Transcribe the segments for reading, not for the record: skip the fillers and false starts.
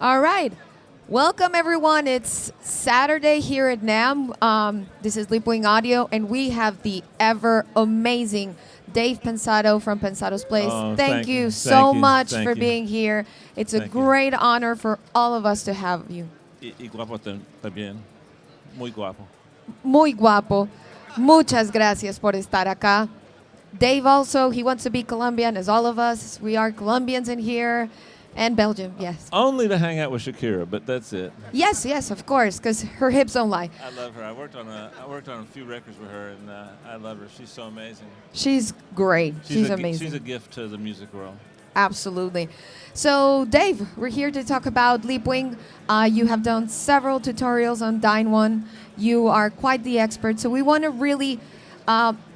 All right. Welcome, everyone. It's Saturday here at NAMM. This is Leapwing Audio, and we have the ever amazing Dave Pensado from Pensado's Place. Oh, thank you thank so you, much thank for you. being here. It's a Thank you. great honor for all of us to have you. Y guapo también. Muy guapo. Muy guapo. Muchas gracias por estar acá. Dave also, he wants to be Colombian, as all of us. We are Colombians in here. And Belgium, yes. Only to hang out with Shakira, but that's it. Yes, yes, of course, because her hips don't lie. I love her. I worked on a few records with her, and I love her. She's so amazing. She's great. She's a, amazing. She's a gift to the music world. Absolutely. So, Dave, we're here to talk about Leapwing. You have done several tutorials on Dyne 1. You are quite the expert, so we want to really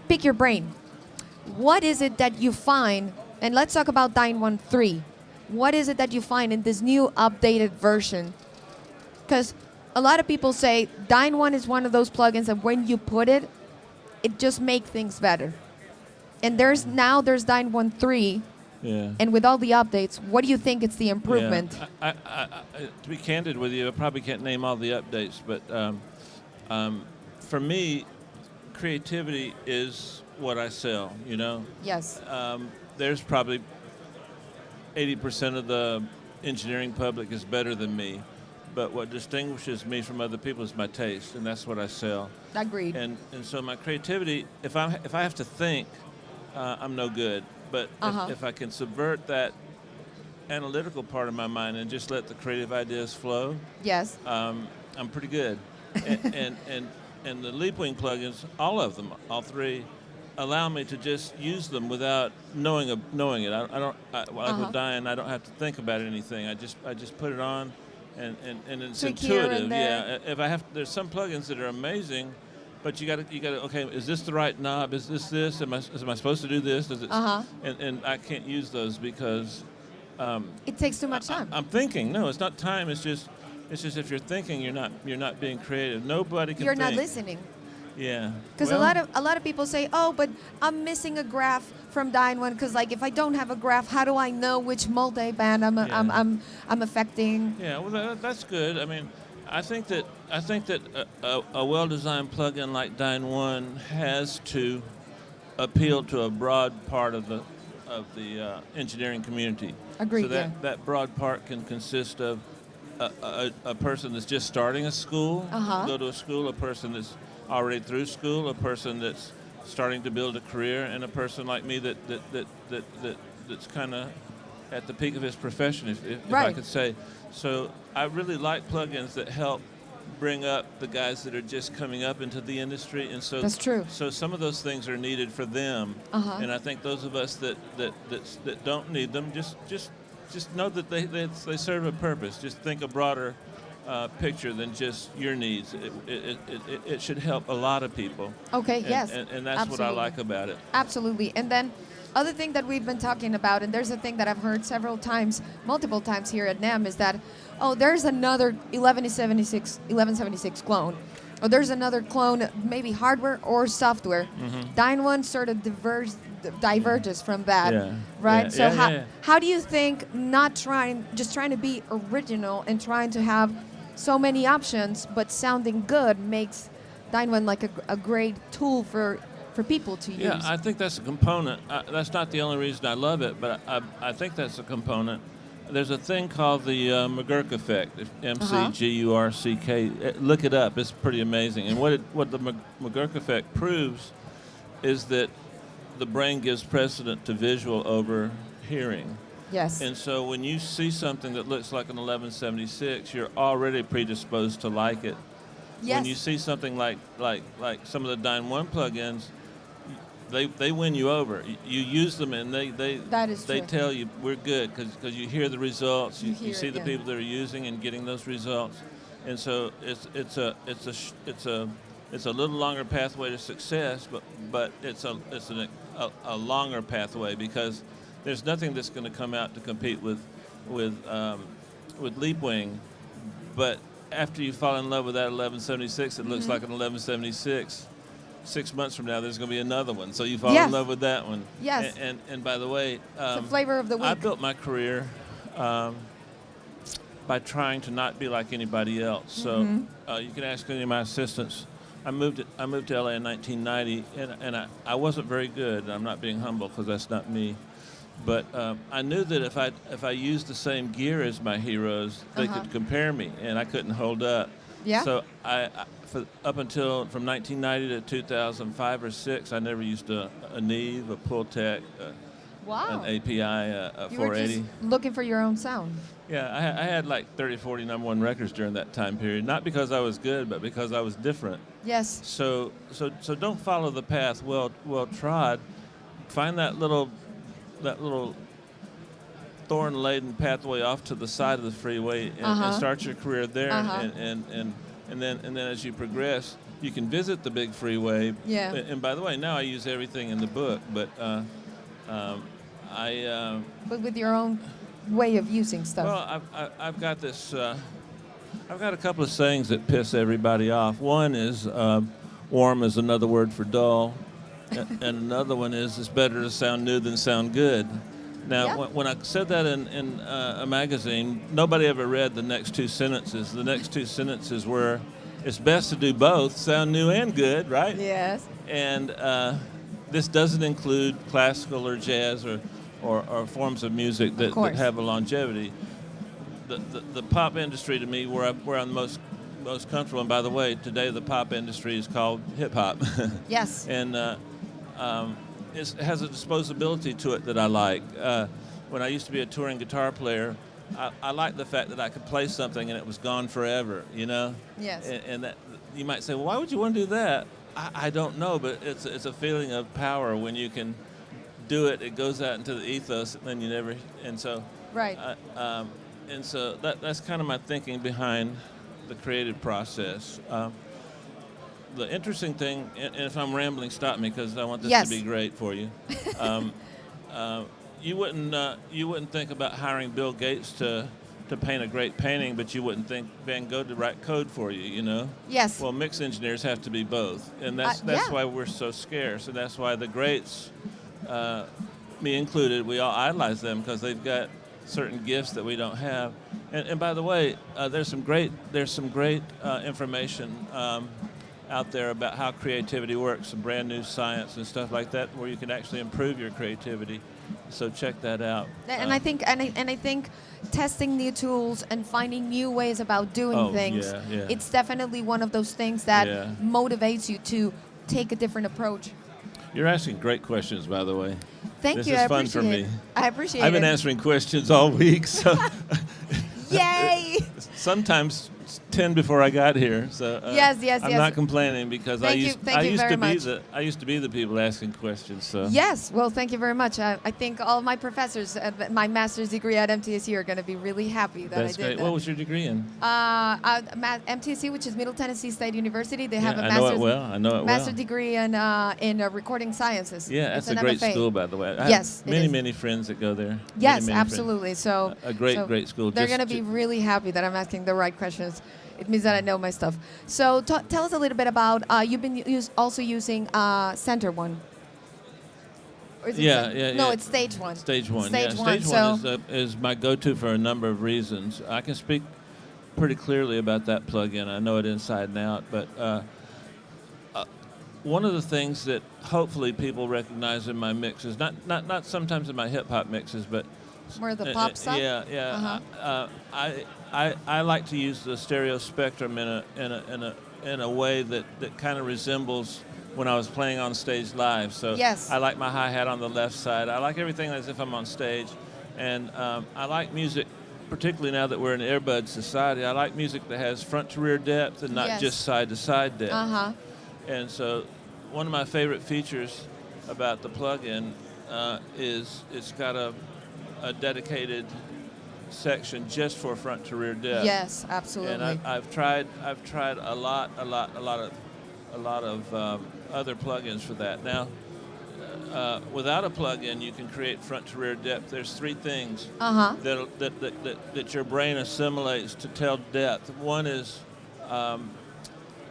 pick your brain. What is it that you find, and let's talk about Dyne 1.3. What is it that you find in this new updated version? Because a lot of people say Dyne 1 is one of those plugins that when you put it, it just makes things better. And there's Dyne 1.3. Yeah. And with all the updates, what do you think it's the improvement? Yeah. To be candid with you, I probably can't name all the updates, but for me, creativity is what I sell, you know? Yes. There's probably 80% of the engineering public is better than me, but what distinguishes me from other people is my taste, and that's what I sell. Agreed. And so my creativity, if I have to think, I'm no good. But if I can subvert that analytical part of my mind and just let the creative ideas flow, yes, I'm pretty good. and the Leapwing plugins, all of them, all three, allow me to just use them without knowing it. Like with Dyne, I don't have to think about anything. I just put it on, and it's Tweak here intuitive. and there. Yeah. There's some plugins that are amazing, but you got to. Okay, is this the right knob? Is this? Am I supposed to do this? Does it? And I can't use those because it takes too much time. I'm thinking. No, it's not time. It's just if you're thinking, you're not being creative. Nobody can. You're think. not listening. Yeah. Because a lot of people say, oh, but I'm missing a graph from Dyne 1 because like if I don't have a graph, how do I know which multi-band I'm affecting? Yeah, well that's good. I mean, I think that a well-designed plugin like Dyne 1 has to appeal to a broad part of the engineering community. Agreed. So that broad part can consist of a person that's just starting a school, go to a school, a person that's already through school, a person that's starting to build a career, and a person like me that's kind of at the peak of his profession, if I could say. So I really like plugins that help bring up the guys that are just coming up into the industry, and so that's true. So some of those things are needed for them, and I think those of us that don't need them just know that they serve a purpose. Just think a broader picture than just your needs. It should help a lot of people. Okay, yes. And that's what I like about it. Absolutely. And then other thing that we've been talking about, and there's a thing that I've heard multiple times here at NAMM, is that, oh, there's another 1176 clone. Or there's another clone, maybe hardware or software. Dyne 1 sort of diverges from that, right? So how do you think just trying to be original and trying to have so many options but sounding good makes Dyne 1 like a great tool for people to use? Yeah, I think that's a component. That's not the only reason I love it, but I think that's a component. There's a thing called the McGurk effect, McGurk. Look it up. It's pretty amazing. And what the McGurk effect proves is that the brain gives precedent to visual over hearing. Yes. And so when you see something that looks like an 1176, you're already predisposed to like it. Yes. When you see something like some of the Dyne 1 plugins, they win you over. You use them and they tell you we're good because you hear the results. You see the people that are using and getting those results, and so it's a little longer pathway to success, but it's a longer pathway because there's nothing that's going to come out to compete with Leapwing, but after you fall in love with that 1176, it looks like an 1176. 6 months from now, there's going to be another one. So you fall in love with that one. Yes. And by the way, it's the flavor of the week. I built my career by trying to not be like anybody else. So you can ask any of my assistants. I moved to LA in 1990, and I wasn't very good. I'm not being humble because that's not me. But I knew that if I used the same gear as my heroes, they could compare me, and I couldn't hold up. Yeah. So up until from 1990 to 2005 or 6, I never used a Neve, a Pultec, wow. an API, a 480. You were just looking for your own sound. Yeah, I had like 30, 40 number one records during that time period. Not because I was good, but because I was different. Yes. So don't follow the path well trod. Find that little thorn-laden pathway off to the side of the freeway and start your career there. And then as you progress, you can visit the big freeway. Yeah. And by the way, now I use everything in the book, but but with your own way of using stuff. Well, I've got this. I've got a couple of sayings that piss everybody off. One is warm is another word for dull, and another one is it's better to sound new than sound good. Now, when I said that in a magazine, nobody ever read the next two sentences. The next two sentences were, it's best to do both, sound new and good, right? Yes. And this doesn't include classical or jazz or forms of music that have a longevity. The pop industry to me, where I'm most comfortable, and by the way, today the pop industry is called hip hop. Yes. And it has a disposability to it that I like. When I used to be a touring guitar player, I liked the fact that I could play something and it was gone forever, you know? Yes. And that you might say, well, why would you want to do that? I don't know, but it's a feeling of power when you can do it. It goes out into the ethos, and then you never. And so. Right. And so that's kind of my thinking behind the creative process. The interesting thing, and if I'm rambling, stop me because I want this to be great for you. You wouldn't think about hiring Bill Gates to paint a great painting, but you wouldn't think Van Gogh to write code for you, you know? Yes. Well, mix engineers have to be both, and that's why we're so scarce, and that's why the greats, me included, we all idolize them because they've got certain gifts that we don't have. And by the way, there's some great information out there about how creativity works, some brand new science and stuff like that, where you can actually improve your creativity. So check that out. And I think testing new tools and finding new ways about doing things, it's definitely one of those things that motivates you to take a different approach. You're asking great questions, by the way. Thank you. This is fun for me. I appreciate it. I've been answering questions all week, so yay! Sometimes 10 before I got here, so I'm not complaining because I used to be the people asking questions. So yes, well, thank you very much. I think all of my professors at my master's degree at MTSU are going to be really happy that I did great. that. What was your degree in? MTSU, which is Middle Tennessee State University. They have a master's degree in recording sciences. Yeah, that's a great school, by the way. I have many friends that go there. Yes, absolutely. So a great school. They're going to be really happy that I'm asking the right questions. It means that I know my stuff. So tell us a little bit about, you've been also using Center One. Or is it No, it's Stage One. Stage One. Stage One is my go-to for a number of reasons. I can speak pretty clearly about that plugin. I know it inside and out. But one of the things that hopefully people recognize in my mixes, not sometimes in my hip-hop mixes, but more of the pop stuff? Yeah. I like to use the stereo spectrum in a way that kind of resembles when I was playing on stage live. So I like my hi-hat on the left side. I like everything as if I'm on stage. And I like music, particularly now that we're in earbud society, I like music that has front to rear depth and not just side to side depth. And so one of my favorite features about the plugin is it's got a dedicated section just for front to rear depth. Yes, absolutely. And I've tried a lot of other plugins for that. Now, without a plugin, you can create front to rear depth. There's three things that your brain assimilates to tell depth. One is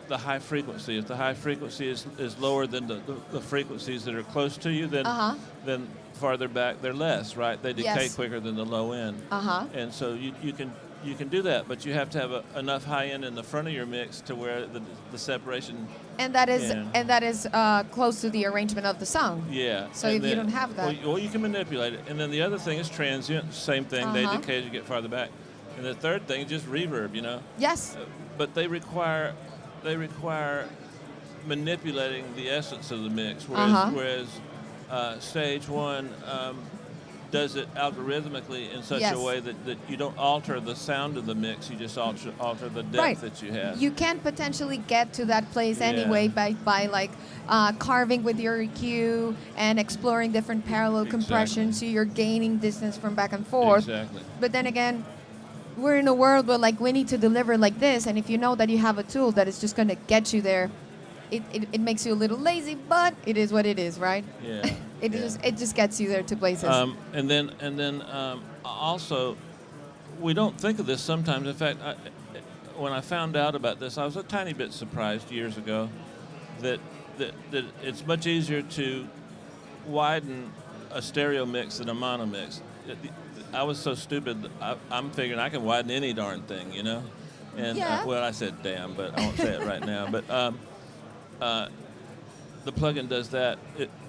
the high frequency. If the high frequency is lower than the frequencies that are close to you, then farther back they're less, right? They decay quicker than the low end. And so you can you can do that, but you have to have enough high end in the front of your mix to where the separation. And that is close to the arrangement of the song. Yeah. So if you don't have that, or you can manipulate it. And then the other thing is transient. Same thing. They decay as you get farther back. And the third thing is just reverb. Yes. But they require manipulating the essence of the mix, whereas stage one does it algorithmically in such a way that you don't alter the sound of the mix, you just alter the depth that you have. You can potentially get to that place anyway by like carving with your EQ and exploring different parallel compressions, so you're gaining distance from back and forth. Exactly. But then again, we're in a world where like we need to deliver like this, and if you know that you have a tool that is just going to get you there, it makes you a little lazy, but it is what it is, right? Yeah. It just gets you there to places. And then also, we don't think of this sometimes. In fact, when I found out about this, I was a tiny bit surprised years ago that it's much easier to widen a stereo mix than a mono mix. I was so stupid. I'm figuring I can widen any darn thing, And well, I said damn, but I won't say it right now. But the plugin does that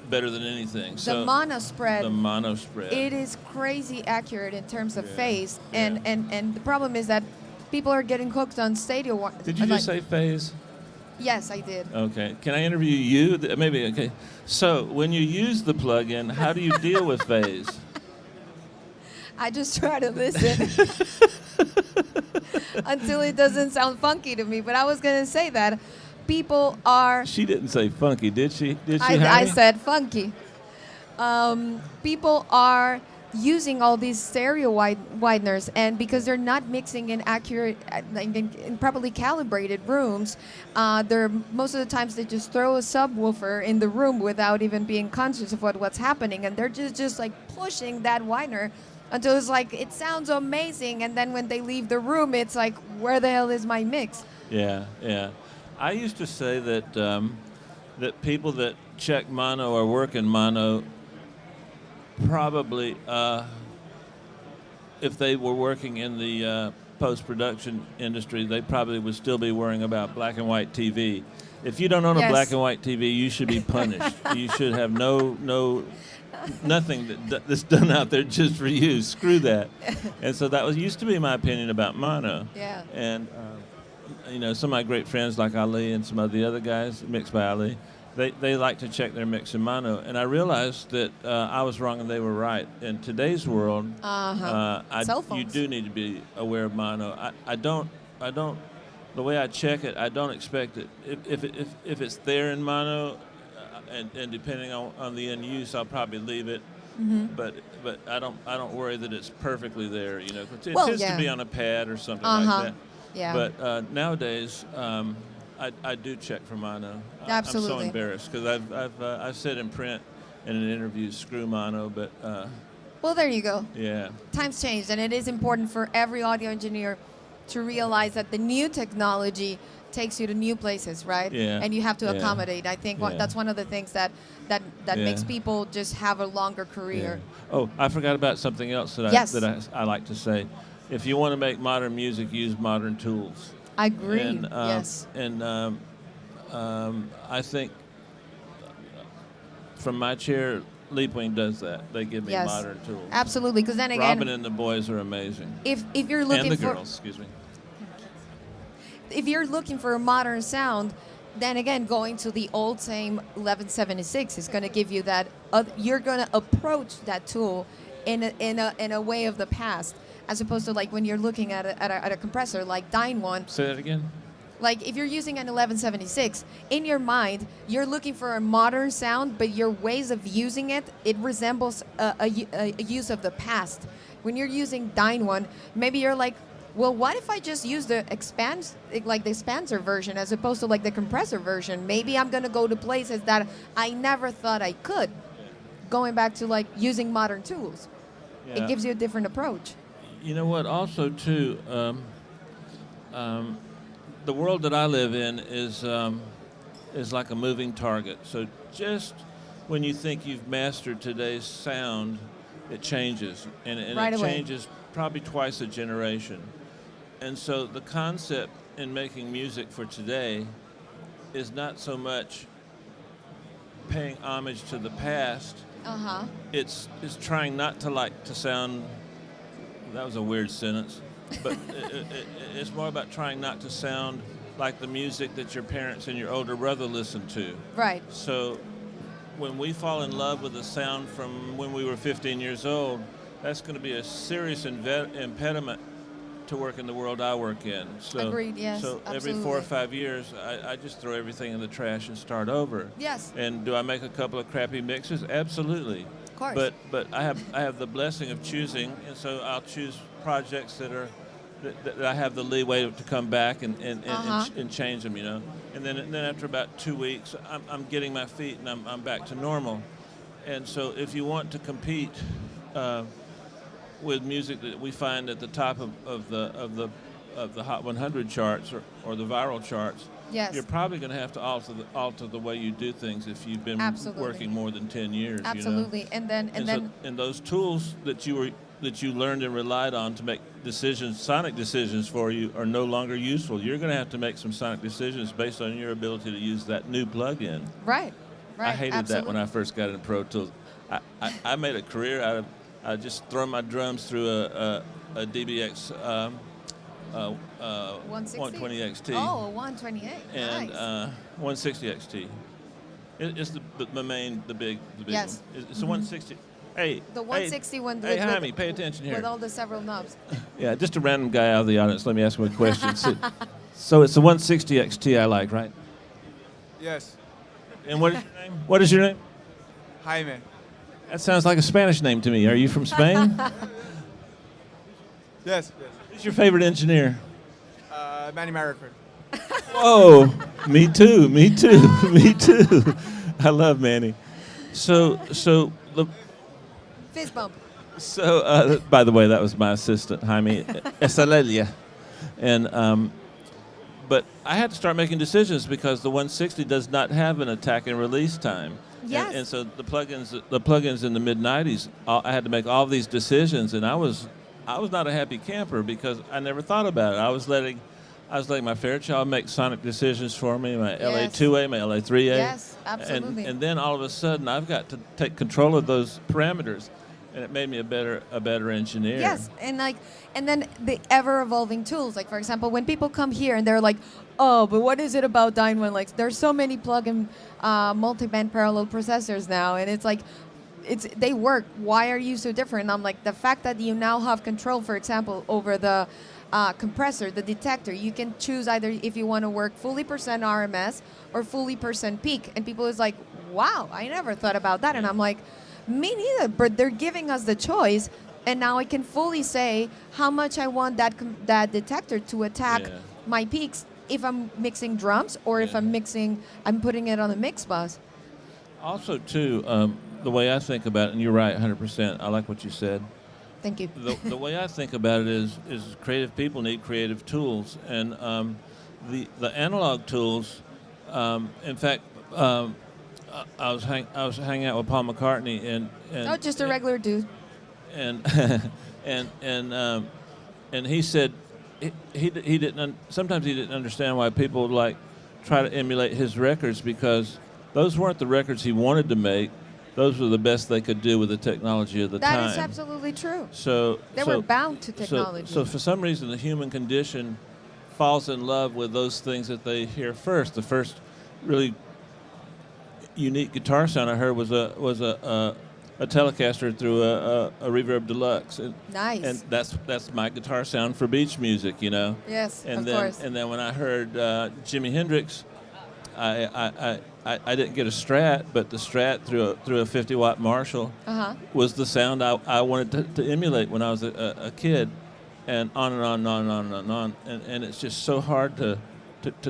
better than anything. The mono spread. The mono spread. It is crazy accurate in terms of phase, and the problem is that people are getting hooked on stereo. Did you just say phase? Yes, I did. Okay. Can I interview you? Maybe. Okay. So when you use the plugin, how do you deal with phase? I just try to listen until it doesn't sound funky to me. But I was going to say that people are... She didn't say funky, did she? Did she, I said funky. People are using all these stereo wideners, and because they're not mixing in accurate, in properly calibrated rooms, they're most of the times they just throw a subwoofer in the room without even being conscious of what's happening, and they're just like pushing that widener until it's like it sounds amazing, and then when they leave the room, it's like, where the hell is my mix? Yeah. I used to say that that people that check mono or work in mono probably, if they were working in the post-production industry, they probably would still be worrying about black and white TV. If you don't own a black and white TV, you should be punished. You should have nothing that's done out there just for you. Screw that. And so that used to be my opinion about mono. Yeah. And some of my great friends like Ali and some of the other guys, mixed by Ali, they like to check their mix in mono. And I realized that I was wrong and they were right. In today's world, you do need to be aware of mono. I don't. The way I check it, I don't expect it. If it's there in mono, and depending on the end use, I'll probably leave it. Mm-hmm. But I don't worry that it's perfectly there. It tends to be on a pad or something like that. Yeah. But nowadays, I do check for mono. Absolutely. I'm so embarrassed because I've said in print and in interviews, screw mono, but. Well, there you go. Yeah. Times changed, and it is important for every audio engineer to realize that the new technology takes you to new places, right? Yeah. And you have to accommodate. I think that's one of the things that makes people just have a longer career. Yeah. Oh, I forgot about something else that I like to say. If you want to make modern music, use modern tools. I agree. And, yes. And I think from my chair, Leapwing does that. They give me modern tools. Absolutely, because then again, Robin and the boys are amazing. If you're looking and the girls, excuse me. If you're looking for a modern sound, then again, going to the old same 1176 is going to give you that. You're going to approach that tool in a way of the past, as opposed to like when you're looking at a compressor like Dyne one. Say that again. Like if you're using an 1176, in your mind, you're looking for a modern sound, but your ways of using it resembles a use of the past. When you're using Dyne one, maybe you're like, well, what if I just use the expansor version as opposed to like the compressor version? Maybe I'm gonna go to places that I never thought I could. Going back to like using modern tools, it gives you a different approach. You know what? Also, too, the world that I live in is like a moving target. So just when you think you've mastered today's sound, it changes, and right it away. changes probably twice a generation. And so the concept in making music for today is not so much paying homage to the past. It's trying not to sound. That was a weird sentence, but it's more about trying not to sound like the music that your parents and your older brother listened to. Right. So when we fall in love with the sound from when we were 15 years old, that's going to be a serious impediment to work in the world I work in. So, agreed, yes. So absolutely. every 4 or 5 years, I just throw everything in the trash and start over. Yes. And do I make a couple of crappy mixes? Absolutely. Of course. But I have the blessing of choosing, and so I'll choose projects that I have the leeway to come back and change them, you know. And then after about 2 weeks, I'm getting my feet and I'm back to normal. And so if you want to compete with music that we find at the top of the Hot 100 charts or the viral charts, yes. you're probably going to have to alter the way you do things if you've been working more than 10 years. Absolutely. You know? And those tools that you learned and relied on to make sonic decisions for you are no longer useful. You're going to have to make some sonic decisions based on your ability to use that new plug-in. Right. I hated that when I first got into Pro Tools. I made a career out of just throwing my drums through a DBX 120 XT. Oh, 128. And nice. 160 XT. It's the big yes. one. It's a 160. Hey, the 160 one. Hey, Jaime, pay attention here. With all the several knobs. Yeah, just a random guy out of the audience. Let me ask him a question. So it's the 160 XT I like, right? Yes. And what is your name? What is your name? Jaime. That sounds like a Spanish name to me. Are you from Spain? Yes. Who's your favorite engineer? Manny Maricor. Whoa, me too. Me too. I love Manny. So the fist bump. So by the way, that was my assistant, Jaime Esalelia, and but I had to start making decisions because the 160 does not have an attack and release time. Yes. And so the plugins in the mid '90s, I had to make all these decisions, and I was not a happy camper because I never thought about it. I was letting my Fairchild make sonic decisions for me, my LA2A, my LA3A. Yes, absolutely. And then all of a sudden, I've got to take control of those parameters, and it made me a better engineer. Yes, and then the ever-evolving tools. Like, for example, when people come here and they're like, oh, but what is it about Dyne One? Like, there's so many plug-in multi-band parallel processors now, and it's like, they work. Why are you so different? And I'm like, the fact that you now have control, for example, over the compressor, the detector. You can choose either if you want to work fully percent RMS or fully percent peak. And people is like, wow, I never thought about that. And I'm like, me neither. But they're giving us the choice. And now I can fully say how much I want that detector to attack my peaks if I'm mixing drums or if I'm putting it on the mix bus. Also, too, the way I think about it, and you're right, 100%. I like what you said. Thank you. The way I think about it is creative people need creative tools, and the analog tools. In fact, I was hanging out with Paul McCartney and just a regular dude. And he said he didn't. Sometimes he didn't understand why people would try to emulate his records because those weren't the records he wanted to make. Those were the best they could do with the technology of the time. That is absolutely true. So they were bound to technology. So for some reason, the human condition falls in love with those things that they hear first. The first really unique guitar sound I heard was a Telecaster through a Reverb Deluxe. Nice. And that's my guitar sound for beach music, you know. Yes, of course. And then when I heard Jimi Hendrix, I didn't get a Strat, but the Strat through a 50-watt Marshall was the sound I wanted to emulate when I was a kid, and on and on and on and on and on. And it's just so hard to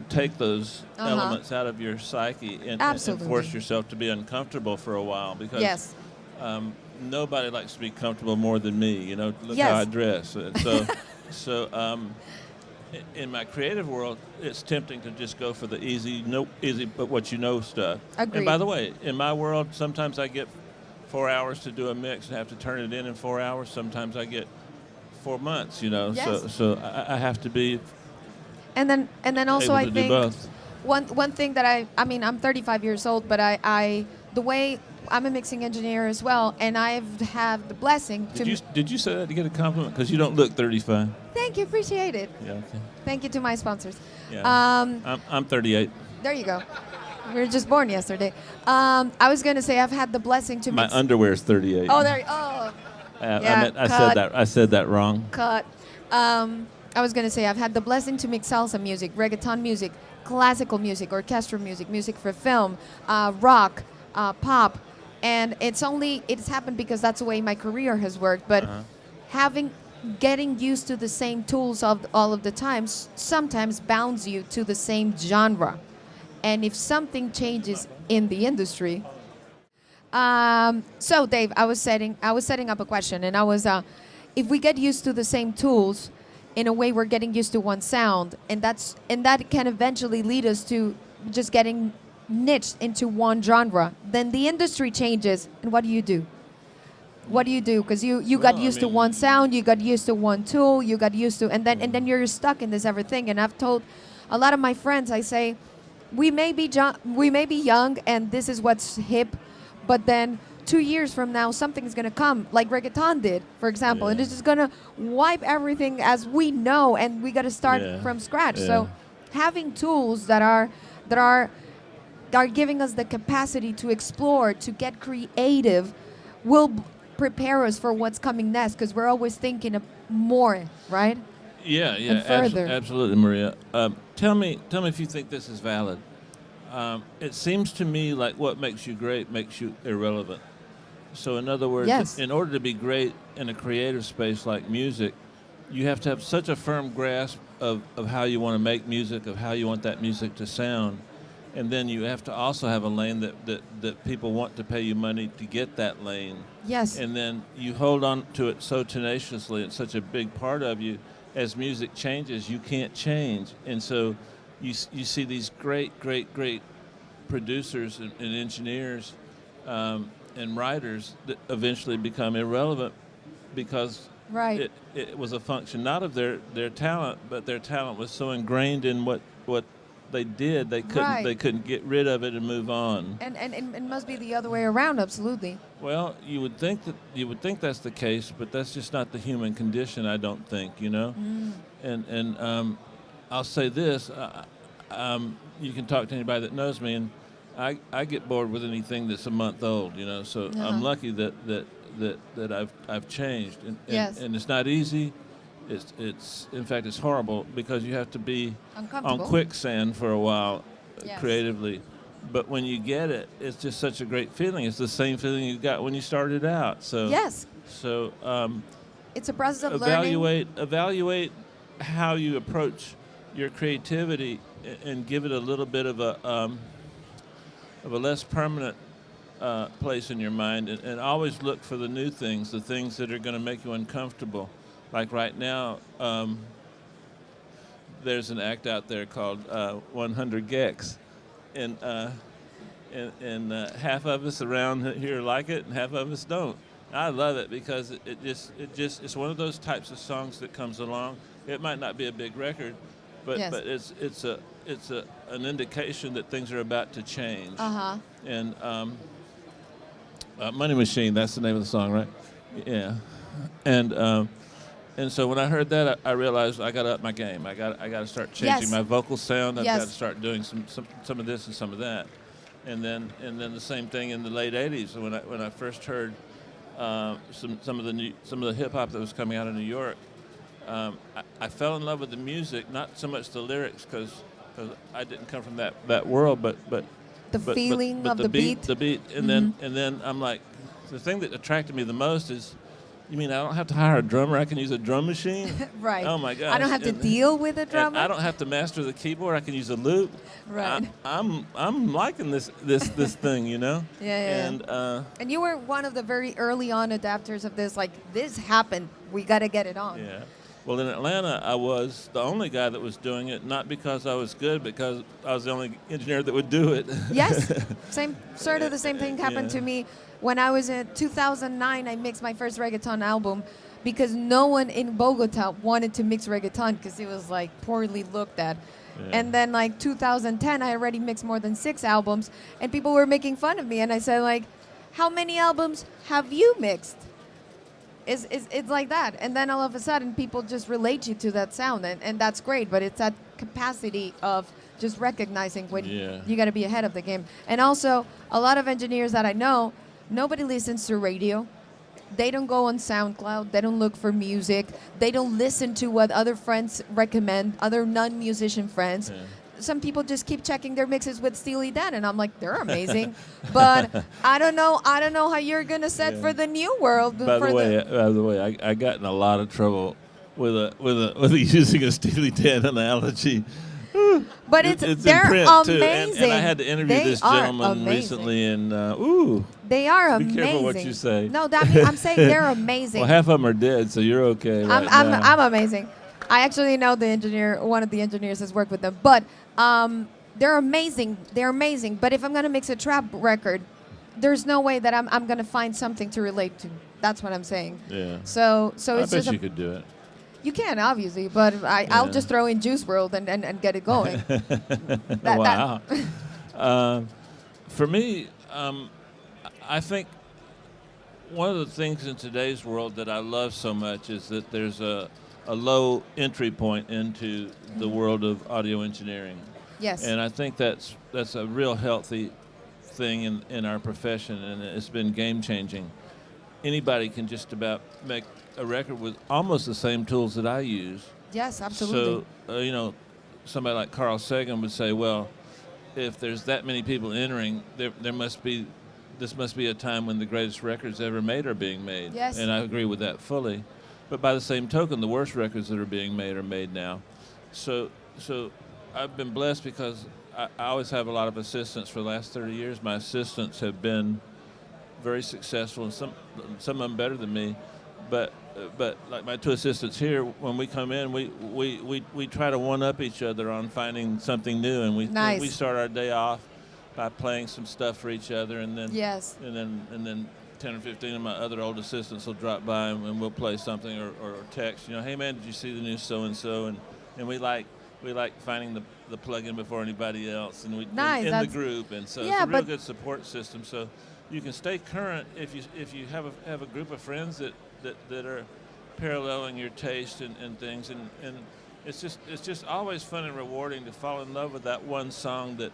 take those elements out of your psyche and force yourself to be uncomfortable for a while because nobody likes to be comfortable more than me. You know, look how I dress. And so in my creative world, it's tempting to just go for the easy but what you know stuff. Agreed. And by the way, in my world, sometimes I get 4 hours to do a mix and have to turn it in 4 hours. Sometimes I get 4 months, you know. Yes. So I have to be And then also able I to do think both. one thing that I mean I'm 35 years old, but I the way I'm a mixing engineer as well, and I've had the blessing to. Did you say that to get a compliment? Because you don't look 35. Thank you, appreciate it. Yeah. Okay. Thank you to my sponsors. Yeah. Um, I'm 38. there you go. We were just born yesterday. I was gonna say I've had the blessing to My mix. underwear's 38. Oh, there. Oh, I cut. said that wrong. Cut. I was gonna say I've had the blessing to mix salsa music, reggaeton music, classical music, orchestral music, music for film, rock, pop, and it's happened because that's the way my career has worked. But getting used to the same tools of all of the times sometimes bounds you to the same genre, and if something changes in the industry. So Dave, I was setting up a question, and I was, if we get used to the same tools, in a way we're getting used to one sound, and that can eventually lead us to just getting niched into one genre. Then the industry changes, and what do you do? What do you do? Because you got used to one sound, you got used to one tool, you got used to, and then you're stuck in this everything. And I've told a lot of my friends, I say, we may be young, and this is what's hip, but then 2 years from now, something's gonna come, like reggaeton did, for example, and it's just gonna wipe everything as we know, and we gotta start from scratch. Yeah. So, having tools that are giving us the capacity to explore, to get creative, will prepare us for what's coming next, because we're always thinking of more, right? Yeah, And further. absolutely, Maria. Tell me if you think this is valid. It seems to me like what makes you great makes you irrelevant. So in other words, Yes. in order to be great in a creative space like music, you have to have such a firm grasp of how you want to make music, of how you want that music to sound. And then you have to also have a lane that people want to pay you money to get that lane. Yes. And then you hold on to it so tenaciously. It's such a big part of you. As music changes, you can't change. And so you see these great producers and engineers and writers that eventually become irrelevant because it was a function not of their talent, but their talent was so ingrained in what they did, they couldn't get rid of it and move on. And it must be the other way around, absolutely. Well, you would think that's the case, but that's just not the human condition, I don't think, you know. And I'll say this: you can talk to anybody that knows me, and I get bored with anything that's a month old, you know. So I'm lucky that I've changed, and it's not easy. It's in fact it's horrible because you have to be on quicksand for a while creatively. But when you get it, it's just such a great feeling. It's the same feeling you got when you started out. So it's a process of learning. Evaluate how you approach your creativity and give it a little bit of a less permanent place in your mind, and always look for the new things, the things that are going to make you uncomfortable. Like right now, there's an act out there called 100 Gex, and half of us around here like it, and half of us don't. I love it because it's one of those types of songs that comes along. It might not be a big record, but it's an indication that things are about to change. And Money Machine, that's the name of the song, right? Yeah, and so when I heard that, I realized I got to up my game. I got to start changing my vocal sound. I've got to start doing some of this and some of that. And then the same thing in the late '80s when I first heard some of the hip hop that was coming out of New York. I fell in love with the music, not so much the lyrics, because I didn't come from that world, but the feeling of the beat. The beat, and then I'm like, the thing that attracted me the most is, you mean I don't have to hire a drummer? I can use a drum machine? Right. Oh my gosh. I don't have to deal with a drummer. I don't have to master the keyboard. I can use a loop. Right. I'm liking this thing, you know. Yeah. And you were one of the very early on adapters of this. Like, this happened. We got to get it on. Yeah. Well, in Atlanta, I was the only guy that was doing it, not because I was good, because I was the only engineer that would do it. Yes, the same thing happened to me. When I was in 2009, I mixed my first reggaeton album because no one in Bogota wanted to mix reggaeton because it was like poorly looked at. Yeah. And then like 2010, I already mixed more than 6 albums, and people were making fun of me. And I said like, how many albums have you mixed? It's like that. And then all of a sudden, people just relate you to that sound, and that's great. But it's that capacity of just recognizing when you got to be ahead of the game. And also, a lot of engineers that I know, nobody listens to radio. They don't go on SoundCloud. They don't look for music. They don't listen to what other friends recommend, other non-musician friends. Yeah. Some people just keep checking their mixes with Steely Dan, and I'm like, they're amazing. But I don't know how you're gonna set for the new world. By the way, I got in a lot of trouble with using a Steely Dan analogy. But they're amazing. Too. And I had to interview this gentleman recently, and they are be amazing. Be careful what you say. No, I'm saying they're amazing. Well, half of them are dead, so you're okay. I'm amazing. I actually know the engineer. One of the engineers has worked with them, but they're amazing. They're amazing. But if I'm gonna mix a trap record, there's no way that I'm gonna find something to relate to. That's what I'm saying. Yeah. So I it's bet just you could do it. You can, obviously, but I'll just throw in Juice WRLD and get it going. Wow. For me, I think one of the things in today's world that I love so much is that there's a low entry point into the world of audio engineering. Yes. And I think that's a real healthy thing in our profession, and it's been game-changing. Anybody can just about make a record with almost the same tools that I use. Yes, absolutely. So, somebody like Carl Sagan would say, well, if there's that many people entering, this must be a time when the greatest records ever made are being made. Yes. And I agree with that fully. But by the same token, the worst records that are being made are made now. So I've been blessed because I always have a lot of assistants for the last 30 years. My assistants have been very successful, and some of them better than me. But like my 2 assistants here, when we come in, we try to one-up each other on finding something new, and we start our day off by playing some stuff for each other, and then and then 10 or 15 of my other old assistants will drop by and we'll play something or text. Hey man, did you see the new so and so? And we like finding the plug-in before anybody else, and in the group, and so it's a real good support system. So you can stay current if you have a group of friends that are paralleling your taste and things, and it's just always fun and rewarding to fall in love with that one song that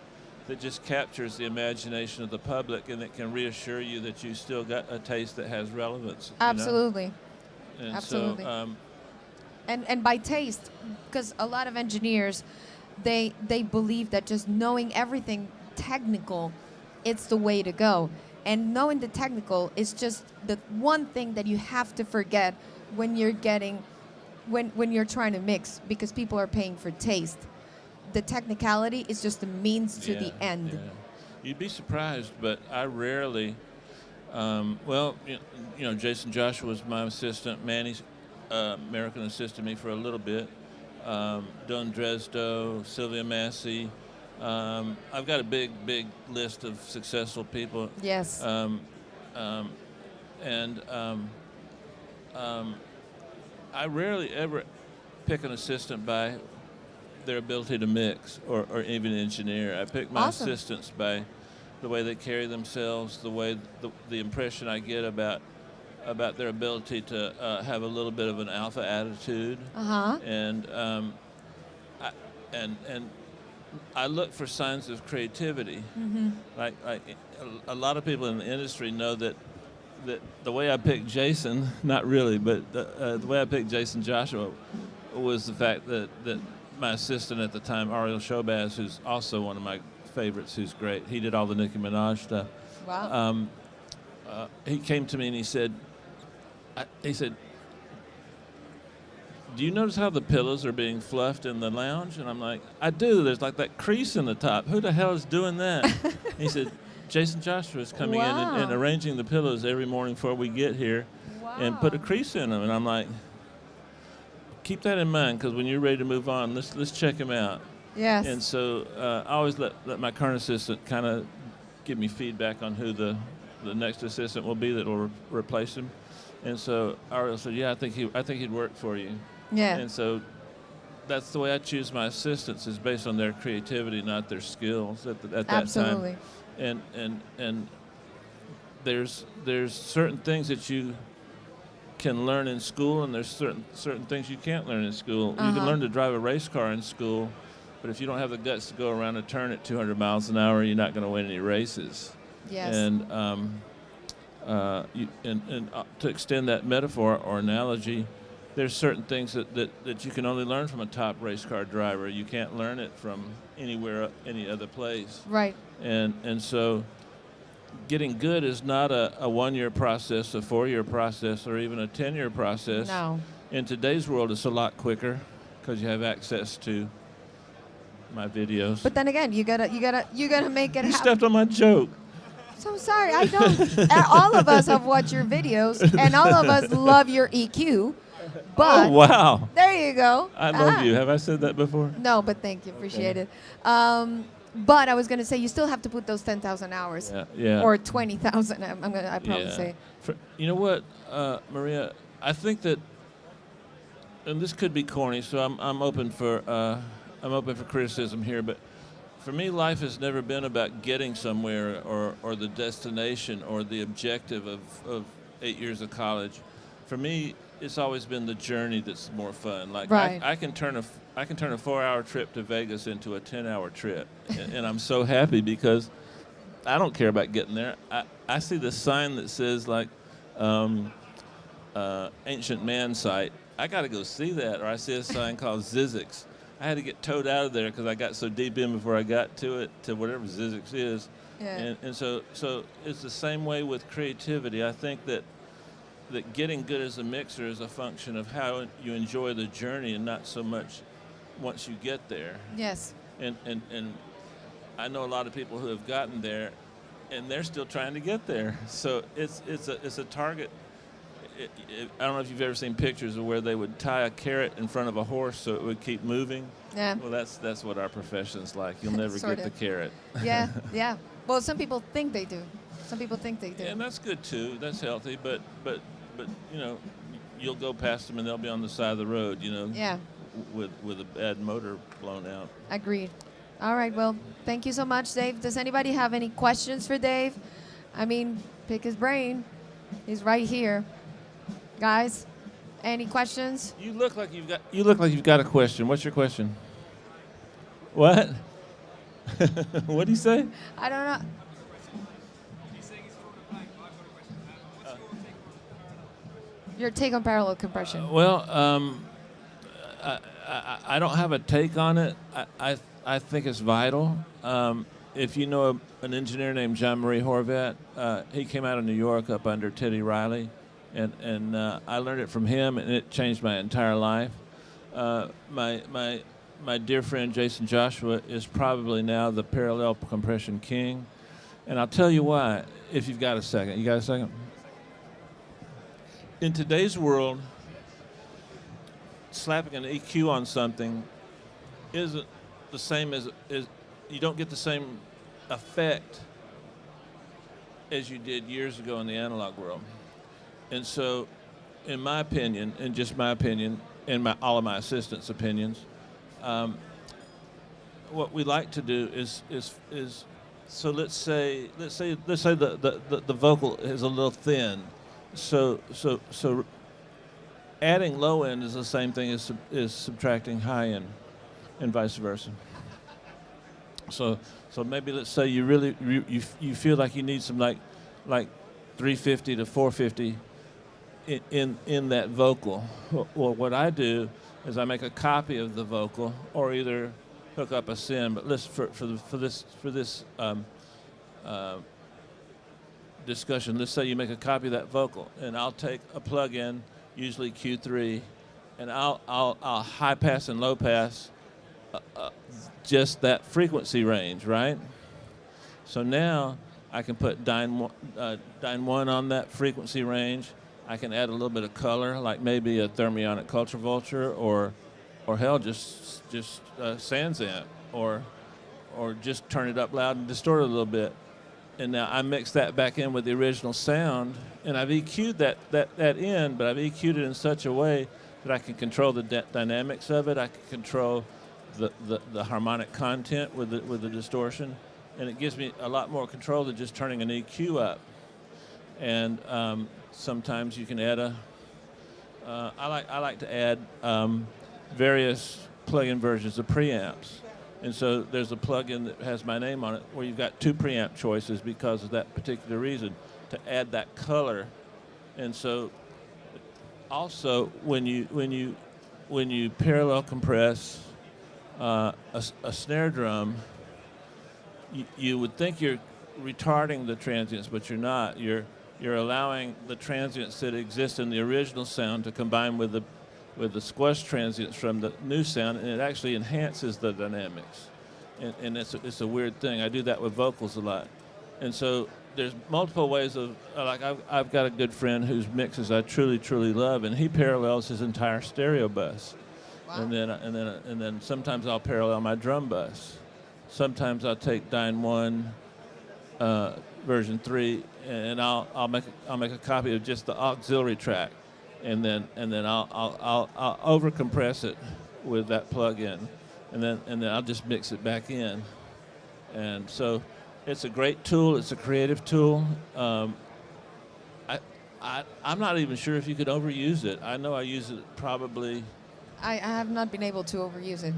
just captures the imagination of the public, and it can reassure you that you still got a taste that has relevance. Absolutely. And absolutely. So, and by taste, because a lot of engineers, they believe that just knowing everything technical, it's the way to go. And knowing the technical is just the one thing that you have to forget when you're when you're trying to mix, because people are paying for taste. The technicality is just the means to the end. Yeah. You'd be surprised, but I rarely. Jason Joshua was my assistant. Manny's American assisted me for a little bit. Don Dresdo, Sylvia Massey. I've got a big list of successful people. Yes. I rarely ever pick an assistant by their ability to mix or even engineer. I pick my assistants by the way they carry themselves, the way the impression I get about their ability to have a little bit of an alpha attitude. And I look for signs of creativity. Like a lot of people in the industry know that the way I picked Jason, not really, but the way I picked Jason Joshua was the fact that my assistant at the time, Ariel Shobaz, who's also one of my favorites, who's great. He did all the Nicki Minaj stuff. Wow. He came to me and he said, do you notice how the pillows are being fluffed in the lounge? And I'm like, I do. There's like that crease in the top. Who the hell is doing that? He said, Jason Joshua is coming in and arranging the pillows every morning before we get here and put a crease in them. And I'm like, keep that in mind, because when you're ready to move on, let's check him out. Yes. And so I always let my current assistant kind of give me feedback on who the the next assistant will be that will replace him. And so Ariel said, yeah, I think he'd work for you. Yeah. And so that's the way I choose my assistants, is based on their creativity, not their skills at that Absolutely. time. And there's certain things that you can learn in school, and there's certain things you can't learn in school. You can learn to drive a race car in school, but if you don't have the guts to go around a turn at 200 miles an hour, you're not going to win any races. Yes. And to extend that metaphor or analogy, there's certain things that you can only learn from a top race car driver. You can't learn it from anywhere, any other place. Right. And so getting good is not a 1-year process, a 4-year process, or even a 10-year process. No. In today's world, it's a lot quicker because you have access to my videos. But then again, you gotta make it happen. You stepped on my joke. So sorry, I don't. All of us have watched your videos, and all of us love your EQ. But oh, wow. There you go. I love you. Have I said that before? No, but thank you. Appreciate it. But I was going to say, you still have to put those 10,000 hours. Yeah. Or 20,000, I'd probably say. You know what, Maria? I think that, and this could be corny, so I'm open for criticism here, but for me, life has never been about getting somewhere or the destination or the objective of 8 years of college. For me, it's always been the journey that's more fun. Like right. I can turn a 4-hour trip to Vegas into a 10-hour trip, and I'm so happy because I don't care about getting there. I see the sign that says like ancient man site. I got to go see that. Or I see a sign called Zizix. I had to get towed out of there because I got so deep in before I got to it, to whatever Zizix is. Yeah. And so it's the same way with creativity. I think that getting good as a mixer is a function of how you enjoy the journey and not so much once you get there. Yes. And I know a lot of people who have gotten there, and they're still trying to get there. So it's a target. I don't know if you've ever seen pictures of where they would tie a carrot in front of a horse so it would keep moving. Yeah. Well, that's what our profession's like. You'll never get the carrot. Yeah, yeah. Well, some people think they do. Some people think they do. Yeah, and that's good too. That's healthy. But you know, you'll go past them and they'll be on the side of the road. You know. Yeah. With a bad motor blown out. Agreed. All right. Well, thank you so much, Dave. Does anybody have any questions for Dave? I mean, pick his brain. He's right here. Guys, any questions? You look like you've got a question. What's your question? What? What did he say? I don't know. Your take on parallel compression. I don't have a take on it. I think it's vital. If you know an engineer named John Marie Horvat, he came out of New York up under Teddy Riley, and I learned it from him, and it changed my entire life. My dear friend Jason Joshua is probably now the parallel compression king, and I'll tell you why. If you've got a second, you got a second? In today's world, slapping an EQ on something isn't the same as you don't get the same effect as you did years ago in the analog world. And so, in my opinion, and just my opinion, and all of my assistants' opinions, what we like to do is so let's say the vocal is a little thin, so adding low end is the same thing as subtracting high end, and vice versa. So maybe let's say you really you feel like you need some like 350 to 450 in that vocal. Well, what I do is I make a copy of the vocal, or either hook up a sim. But for this discussion, let's say you make a copy of that vocal, and I'll take a plug-in, usually Q3, and I'll high pass and low pass just that frequency range, right? So now I can put Dyne 1 on that frequency range. I can add a little bit of color, like maybe a thermionic culture vulture, or hell, just Sans Amp, or just turn it up loud and distort it a little bit. and now I mix that back in with the original sound, and I've EQ'd that in, but I've EQ'd it in such a way that I can control the dynamics of it. I can control the harmonic content with the distortion, and it gives me a lot more control than just turning an EQ up. And sometimes you can add I like to add various plug-in versions of preamps. And so there's a plug-in that has my name on it where you've got 2 preamp choices because of that particular reason, to add that color. And so also when you parallel compress a snare drum, you would think you're retarding the transients, but you're not. You're allowing the transients that exist in the original sound to combine with the squash transients from the new sound, and it actually enhances the dynamics. And it's a weird thing. I do that with vocals a lot. And so there's multiple ways of, like I've got a good friend whose mixes I truly, truly love, and he parallels his entire stereo bus. Wow. And then sometimes I'll parallel my drum bus. Sometimes I'll take Dyne 1 version 3, and I'll make a copy of just the auxiliary track, and then I'll over compress it with that plug-in, and then I'll just mix it back in. And so it's a great tool. It's a creative tool. I'm not even sure if you could overuse it. I know I use it probably. I have not been able to overuse it.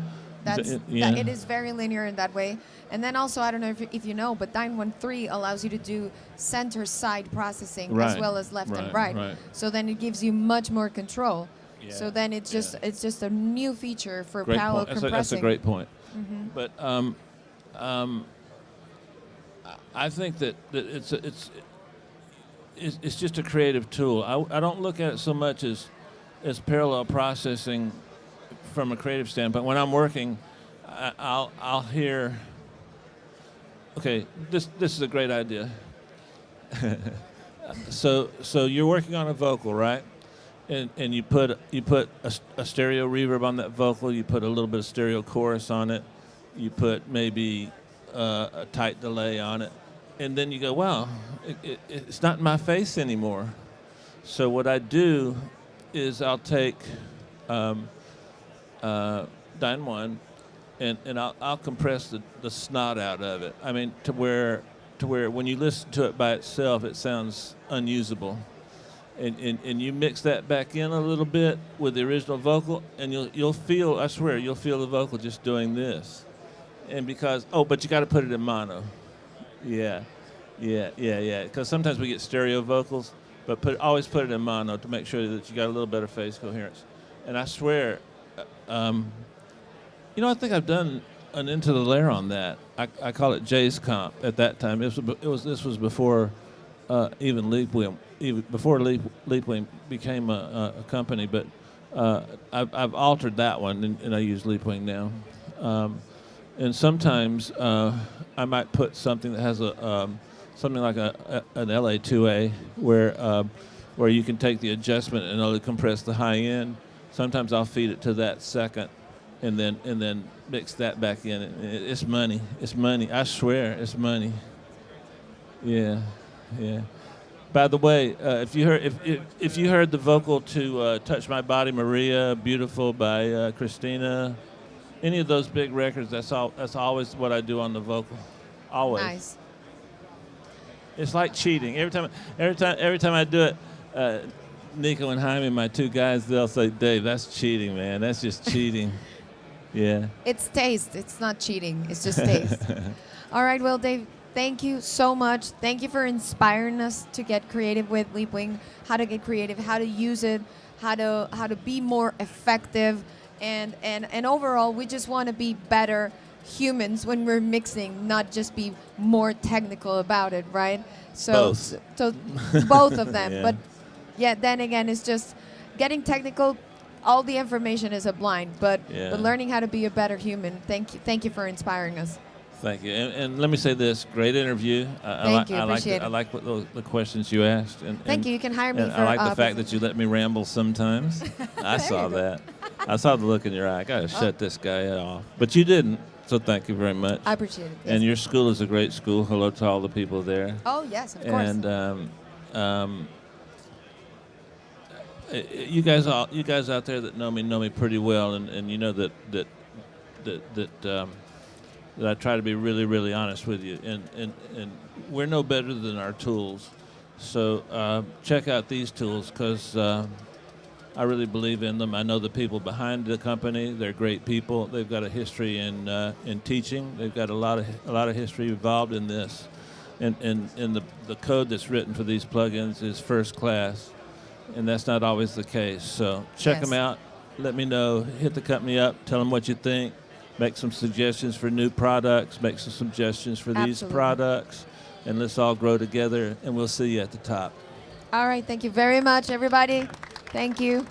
Yeah. It is very linear in that way. And then also, I don't know if you know, but Dyne 1.3 allows you to do center side processing as well as left and right. So then it gives you much more control. Yeah. So then it's just a new feature for parallel compressing. That's a great point. Mm-hmm. But I think that it's just a creative tool. I don't look at it so much as parallel processing from a creative standpoint. When I'm working, I'll hear, okay, this is a great idea. So you're working on a vocal, right? And you put a stereo reverb on that vocal. You put a little bit of stereo chorus on it. You put maybe a tight delay on it, and then you go, wow, it's not in my face anymore. So what I do is I'll take Dyne 1, and I'll compress the snot out of it. I mean, to where when you listen to it by itself, it sounds unusable. And you mix that back in a little bit with the original vocal, and you'll feel, I swear, you'll feel the vocal just doing this. And because, but you got to put it in mono. Yeah. Because sometimes we get stereo vocals, but always put it in mono to make sure that you got a little better phase coherence. And I swear, I think I've done an Into the Lair on that. I call it Jay's Comp at that time. This was before even Leapwing, before Leapwing became a company. But I've altered that one, and I use Leapwing now. And sometimes I might put something that has something like an LA2A where you can take the adjustment and only compress the high end. Sometimes I'll feed it to that second, and then mix that back in. It's money. It's money. I swear, it's money. Yeah. By the way, if you heard the vocal to "Touch My Body, Maria," "Beautiful" by Christina, any of those big records, that's always what I do on the vocal. Always. Nice. It's like cheating. Every time I do it, Nico and Jaime, my 2 guys, they'll say, "Dave, that's cheating, man. That's just cheating." Yeah. It's taste. It's not cheating. It's just taste. All right, well, Dave, thank you so much. Thank you for inspiring us to get creative with Leapwing, how to get creative, how to use it, how to be more effective. And overall, we just want to be better humans when we're mixing, not just be more technical about it, right? So both of them. Yeah. But yeah, then again, it's just getting technical. All the information is a blind, but learning how to be a better human. Thank you for inspiring us. Thank you. And let me say this: great interview. Thank you. Appreciate it. I like the questions you asked. Thank you. You can hire me for. I like the fact that you let me ramble sometimes. I saw that. I saw the look in your eye. I gotta shut this guy off, but you didn't. So thank you very much. I appreciate it. Yes. And your school is a great school. Hello to all the people there. Oh yes, of course. And you guys out there that know me pretty well, and you know that I try to be really, really honest with you. And we're no better than our tools. So check out these tools because I really believe in them. I know the people behind the company. They're great people. They've got a history in teaching. They've got a lot of history involved in this. And the code that's written for these plugins is first class, and that's not always the case. So check them out. Let me know. Hit the company up. Tell them what you think. Make some suggestions for new products. Make some suggestions for these products. And let's all grow together, and we'll see you at the top. All right. Thank you very much, everybody. Thank you.